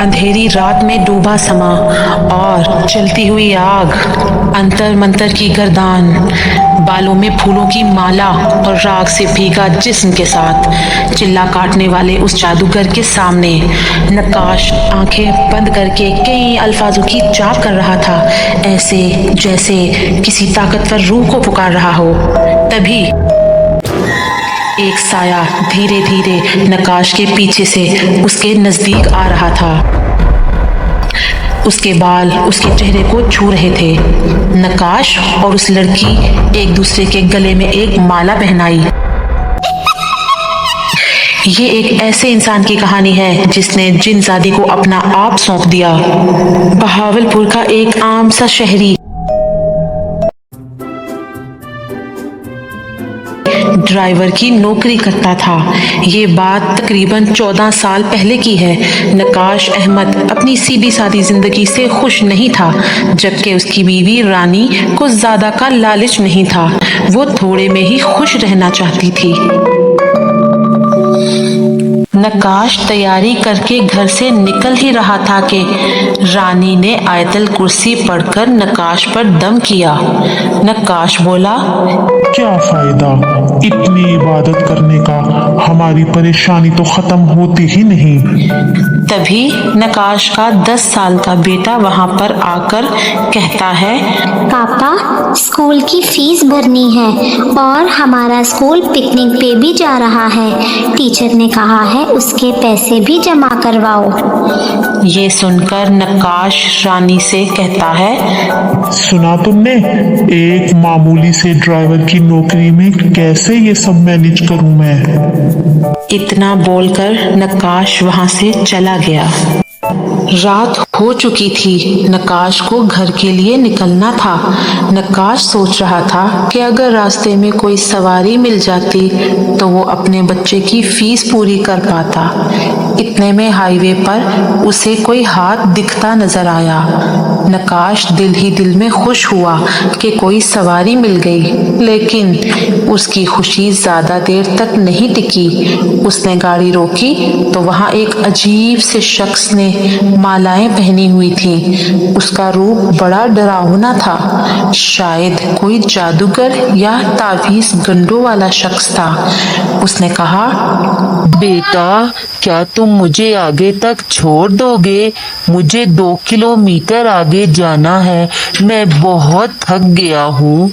अंधेरी रात में डूबा समा और चलती हुई आग, अंतर मंतर की गर्दान, बालों में फूलों की माला और राख से भीगा जिस्म के साथ चिल्ला काटने वाले उस जादूगर के सामने नक्काश आंखें बंद करके कई अल्फाजों की जाप कर रहा था, ऐसे जैसे किसी ताकतवर रूह को पुकार रहा हो। तभी एक साया धीरे धीरे नक्काश के पीछे से उसके नजदीक आ रहा था। उसके बाल उसके चेहरे को छू रहे थे। नक्काश और उस लड़की एक दूसरे के गले में एक माला पहनाई। ये एक ऐसे इंसान की कहानी है जिसने जिनजादी को अपना आप सौंप दिया। बहावलपुर का एक आम सा शहरी ड्राइवर की नौकरी करता था। ये बात तकरीबन 14 साल पहले की है। नक्काश अहमद अपनी सीधी सादी जिंदगी से खुश नहीं था, जबकि उसकी बीवी रानी को ज्यादा का लालच नहीं था। वो थोड़े में ही खुश रहना चाहती थी। नक्काश तैयारी करके घर से निकल ही रहा था कि रानी ने आयतल कुर्सी पढ़कर नक्काश पर दम किया। नक्काश बोला, क्या फायदा इतनी इबादत करने का, हमारी परेशानी तो खत्म होती ही नहीं। तभी नक्काश का 10 साल का बेटा वहां पर आकर कहता है, पापा स्कूल की फीस भरनी है और हमारा स्कूल पिकनिक पे भी जा रहा है। टीचर ने कहा है उसके पैसे भी जमा करवाओ। ये सुनकर नक्काश रानी से कहता है, सुना तुमने, एक मामूली से ड्राइवर की नौकरी में कैसे ये सब मैनेज करूं मैं। इतना बोलकर नक्काश वहां से चला गया। रात हो चुकी थी। नक्काश को घर के लिए निकलना था। नक्काश सोच रहा था कि अगर रास्ते में कोई सवारी मिल जाती तो वो अपने बच्चे की फीस पूरी कर पाता। इतने में हाईवे पर उसे कोई हाथ दिखता नजर आया। नक्काश दिल ही दिल में खुश हुआ कि कोई सवारी मिल गई, लेकिन उसकी खुशी ज्यादा देर तक नहीं टिकी। उसने गाड़ी रोकी तो वहां एक अजीब से शख्स ने मालाएं पहनी हुई थी। उसका रूप बड़ा डरावना था। शायद कोई जादूगर या तावीज गंडों वाला शख्स था। उसने कहा, बेटा क्या तुम मुझे आगे तक छोड़ दोगे? मुझे 2 किलोमीटर आगे जाना है, मैं बहुत थक गया हूँ।